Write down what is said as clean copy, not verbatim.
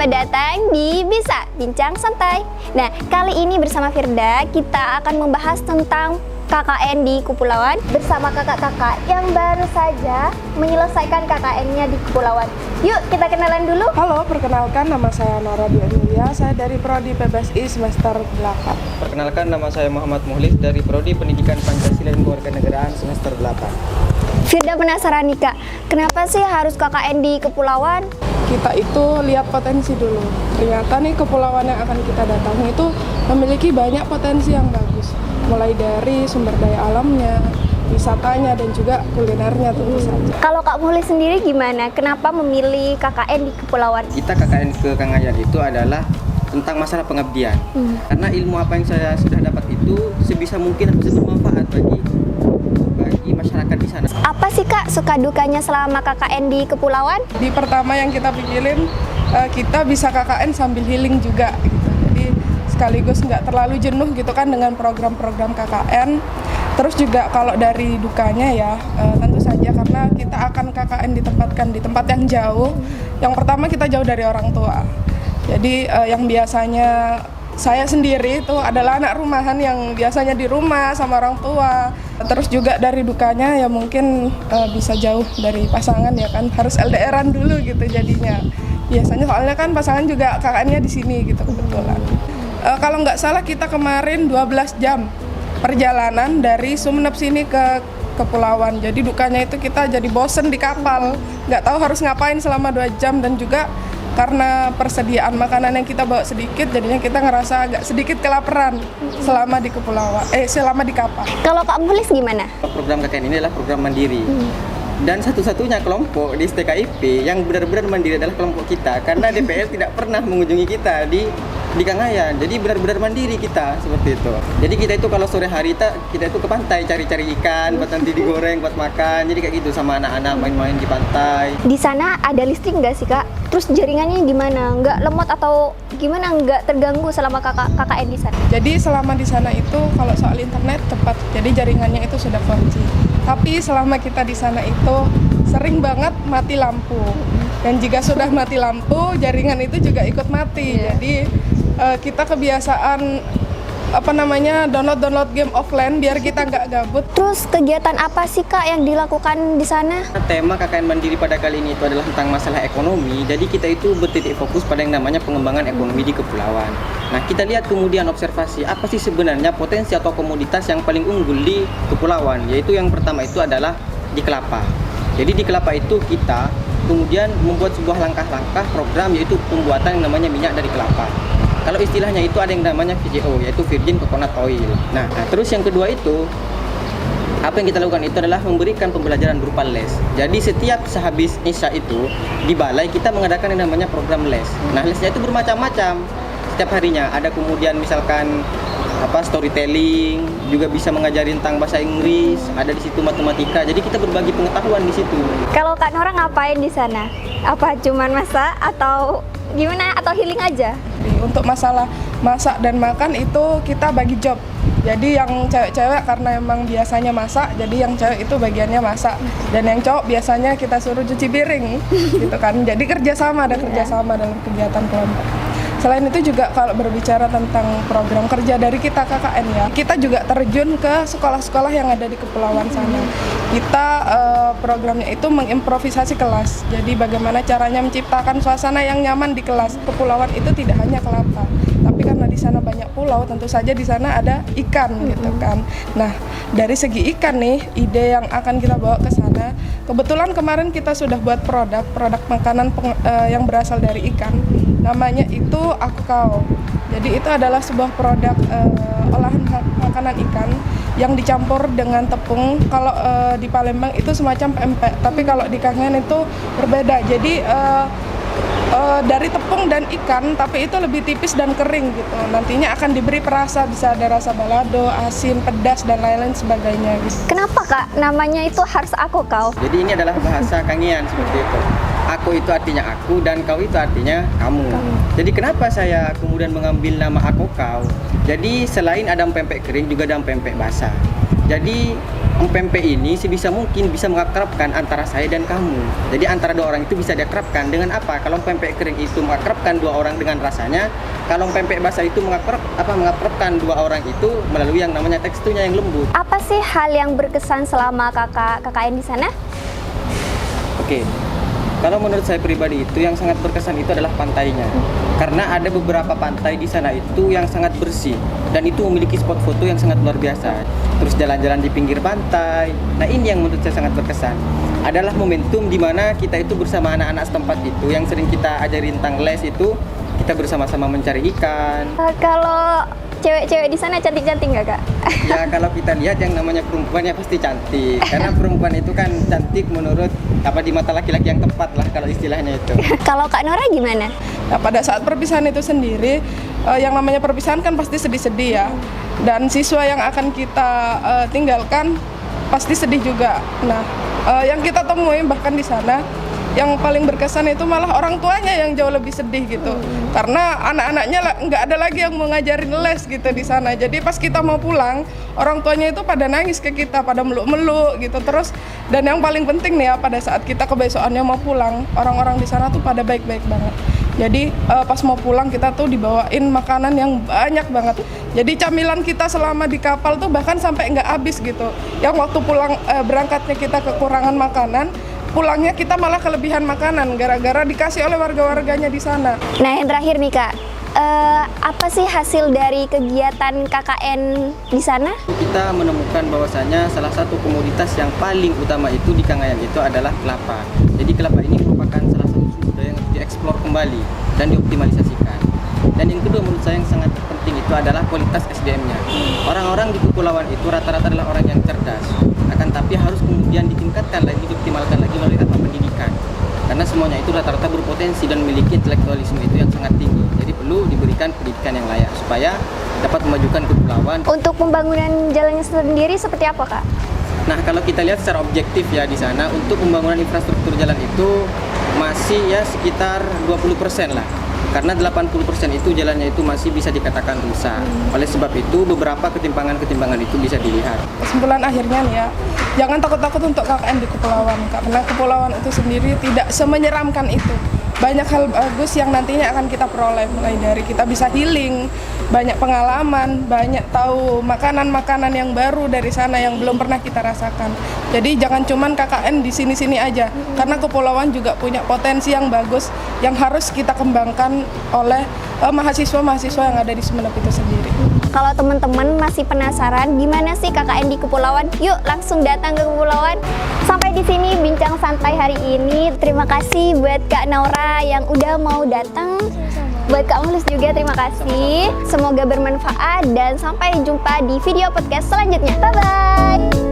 Selamat datang di Bisa Bincang Santai. Nah, kali ini bersama Firda kita akan membahas tentang KKN di Kepulauan bersama kakak-kakak yang baru saja menyelesaikan KKN-nya di Kepulauan. Yuk, kita kenalan dulu. Halo, perkenalkan nama saya Naradi Emilia, saya dari Prodi PBSI semester 8. Perkenalkan, nama saya Muhammad Muhlis dari Prodi Pendidikan Pancasila dan Kewarganegaraan semester 8. Firda penasaran nih Kak, kenapa sih harus KKN di Kepulauan? Kita itu lihat potensi dulu. Ternyata nih kepulauan yang akan kita datangi itu memiliki banyak potensi yang bagus. Mulai dari sumber daya alamnya, wisatanya, dan juga kulinernya tentu saja. Kalau Kak Muhlis sendiri gimana? Kenapa memilih KKN di Kepulauan? Kita KKN ke Kangayan itu adalah tentang masalah pengabdian. Karena ilmu apa yang saya sudah dapat itu sebisa mungkin harus bermanfaat bagi masyarakat di sana. Apa sih Kak suka dukanya selama KKN di Kepulauan? Di pertama yang kita pikirin, kita bisa KKN sambil healing juga gitu. Jadi sekaligus nggak terlalu jenuh gitu kan dengan program-program KKN. Terus juga kalau dari dukanya ya tentu saja karena kita akan KKN ditempatkan di tempat yang jauh. Yang pertama kita jauh dari orang tua. Jadi yang biasanya saya sendiri itu adalah anak rumahan yang biasanya di rumah sama orang tua. Terus juga dari dukanya ya mungkin bisa jauh dari pasangan ya kan, harus LDRan dulu gitu jadinya. Biasanya soalnya kan pasangan juga KKN-nya di sini gitu kebetulan. Kalau nggak salah kita kemarin 12 jam perjalanan dari Sumeneb sini ke Kepulauan. Jadi dukanya itu kita jadi bosen di kapal, nggak tahu harus ngapain selama 2 jam dan juga karena persediaan makanan yang kita bawa sedikit, jadinya kita ngerasa agak sedikit kelaparan selama di kepulauan, selama di kapal. Kalau Kak Muhlis gimana? Program KKN ini adalah program mandiri. Dan satu-satunya kelompok di STKIP yang benar-benar mandiri adalah kelompok kita, karena DPR tidak pernah mengunjungi kita di Kangayan. Jadi benar-benar mandiri kita seperti itu. Jadi kita itu kalau sore hari kita itu ke pantai cari-cari ikan buat nanti digoreng buat makan. Jadi kayak gitu sama anak-anak main-main di pantai. Di sana ada listrik nggak sih Kak? Terus jaringannya gimana? Nggak lemot atau gimana? Nggak terganggu selama KKN di sana? Jadi selama di sana itu kalau soal internet cepat, jadi jaringannya itu sudah 4G. Tapi selama kita di sana itu sering banget mati lampu. Dan jika sudah mati lampu, jaringan itu juga ikut mati. Jadi kita kebiasaan download game offline biar kita nggak gabut. Terus kegiatan apa sih Kak yang dilakukan di sana? Tema KKN Mandiri pada kali ini itu adalah tentang masalah ekonomi. Jadi kita itu bertitik fokus pada yang namanya pengembangan ekonomi di kepulauan. Nah, kita lihat kemudian observasi apa sih sebenarnya potensi atau komoditas yang paling unggul di kepulauan. Yaitu yang pertama itu adalah di kelapa. Jadi di kelapa itu kita kemudian membuat sebuah langkah-langkah program yaitu pembuatan yang namanya minyak dari kelapa. Kalau istilahnya itu ada yang namanya VCO, yaitu Virgin Coconut Oil. Nah, terus yang kedua itu, apa yang kita lakukan itu adalah memberikan pembelajaran berupa les. Jadi setiap sehabis Isya itu, di balai kita mengadakan yang namanya program les. Nah, lesnya itu bermacam-macam. Setiap harinya ada kemudian misalkan storytelling, juga bisa mengajari tentang bahasa Inggris, ada di situ matematika. Jadi kita berbagi pengetahuan di situ. Kalau Kak Nora ngapain di sana? Apa cuman masak atau gimana atau healing aja? Untuk masalah masak dan makan itu kita bagi job. Jadi yang cewek-cewek karena emang biasanya masak, jadi yang cewek itu bagiannya masak. Dan yang cowok biasanya kita suruh cuci piring gitu kan. Jadi kerjasama, ada kerjasama dalam kegiatan kelompok. Selain itu juga kalau berbicara tentang program kerja dari kita KKN ya, kita juga terjun ke sekolah-sekolah yang ada di kepulauan sana. Kita programnya itu mengimprovisasi kelas. Jadi bagaimana caranya menciptakan suasana yang nyaman di kelas. Kepulauan itu tidak hanya kelapa, tapi karena di sana banyak pulau, tentu saja di sana ada ikan gitu kan. Nah, dari segi ikan nih, ide yang akan kita bawa ke sana. Kebetulan kemarin kita sudah buat produk makanan yang berasal dari ikan. Namanya itu akukao. Jadi itu adalah sebuah produk olahan makanan ikan yang dicampur dengan tepung. Kalau di Palembang itu semacam pempek, tapi kalau di Kangen itu berbeda. Jadi dari tepung dan ikan, tapi itu lebih tipis dan kering gitu. Nantinya akan diberi perasa, bisa ada rasa balado, asin, pedas, dan lain-lain sebagainya gitu. Kenapa Kak namanya itu harus akukao? Jadi ini adalah bahasa Kangean seperti itu. Aku itu artinya aku dan kau itu artinya kamu. Jadi kenapa saya kemudian mengambil nama aku kau? Jadi selain ada pempek kering juga ada pempek basah. Jadi Pempek ini sebisa mungkin bisa mengakrabkan antara saya dan kamu. Jadi antara dua orang itu bisa diakrabkan dengan apa? Kalau pempek kering itu mengakrabkan dua orang dengan rasanya, kalau pempek basah itu mengakrabkan dua orang itu melalui yang namanya teksturnya yang lembut. Apa sih hal yang berkesan selama kakak KKN di sana? Oke. Kalau menurut saya pribadi itu yang sangat berkesan itu adalah pantainya. Karena ada beberapa pantai di sana itu yang sangat bersih dan itu memiliki spot foto yang sangat luar biasa. Terus jalan-jalan di pinggir pantai. Nah, ini yang menurut saya sangat berkesan. Adalah momentum di mana kita itu bersama anak-anak setempat itu yang sering kita ajari tentang les itu, kita bersama-sama mencari ikan. Kalau cewek-cewek di sana cantik-cantik nggak kak? Ya kalau kita lihat yang namanya perempuan ya pasti cantik. Karena perempuan itu kan cantik menurut di mata laki-laki yang tepat lah kalau istilahnya itu. Kalau Kak Nora gimana? Nah, pada saat perpisahan itu sendiri, yang namanya perpisahan kan pasti sedih-sedih ya. Dan siswa yang akan kita tinggalkan pasti sedih juga. Nah, yang kita temui bahkan di sana, yang paling berkesan itu malah orang tuanya yang jauh lebih sedih gitu. Karena anak-anaknya nggak ada lagi yang mau ngajarin les gitu di sana. Jadi pas kita mau pulang, orang tuanya itu pada nangis ke kita, pada meluk-meluk gitu. Terus dan yang paling penting nih ya, pada saat kita kebesokannya mau pulang, orang-orang di sana tuh pada baik-baik banget. Jadi pas mau pulang kita tuh dibawain makanan yang banyak banget. Jadi camilan kita selama di kapal tuh bahkan sampai nggak habis gitu. Yang waktu pulang berangkatnya kita kekurangan makanan, pulangnya kita malah kelebihan makanan gara-gara dikasih oleh warga-warganya di sana. Nah yang terakhir nih kak, apa sih hasil dari kegiatan KKN di sana? Kita menemukan bahwasanya salah satu komoditas yang paling utama itu di Kangayang itu adalah kelapa. Jadi kelapa ini merupakan salah satu sumber daya yang harus dieksplor kembali dan dioptimalisasikan. Dan yang kedua menurut saya yang sangat penting itu adalah kualitas SDM-nya. Orang-orang di kepulauan itu rata-rata adalah orang yang cerdas. Akan tapi harus kemudian ditingkatkan lagi, dioptimalkan lagi melalui tahap pendidikan. Karena semuanya itu rata-rata berpotensi dan memiliki intelektualisme itu yang sangat tinggi. Jadi perlu diberikan pendidikan yang layak supaya dapat memajukan kepulauan. Untuk pembangunan jalannya sendiri seperti apa kak? Nah kalau kita lihat secara objektif ya di sana untuk pembangunan infrastruktur jalan itu masih ya sekitar 20% lah. Karena 80% itu jalannya itu masih bisa dikatakan rusak. Oleh sebab itu beberapa ketimpangan-ketimpangan itu bisa dilihat. Kesimpulan akhirnya nih ya, jangan takut-takut untuk KKN di kepulauan karena kepulauan itu sendiri tidak semenyeramkan itu. Banyak hal bagus yang nantinya akan kita peroleh, mulai dari kita bisa healing, banyak pengalaman, banyak tahu makanan-makanan yang baru dari sana yang belum pernah kita rasakan. Jadi jangan cuman KKN di sini-sini aja, karena kepulauan juga punya potensi yang bagus yang harus kita kembangkan oleh mahasiswa-mahasiswa yang ada di Sumeneb itu sendiri. Kalau teman-teman masih penasaran gimana sih KKN di kepulauan, yuk langsung datang ke kepulauan. Sampai di sini bincang santai hari ini. Terima kasih buat Kak Naura yang udah mau datang. Buat Kak Mulis juga terima kasih. Semoga bermanfaat dan sampai jumpa di video podcast selanjutnya. Bye-bye.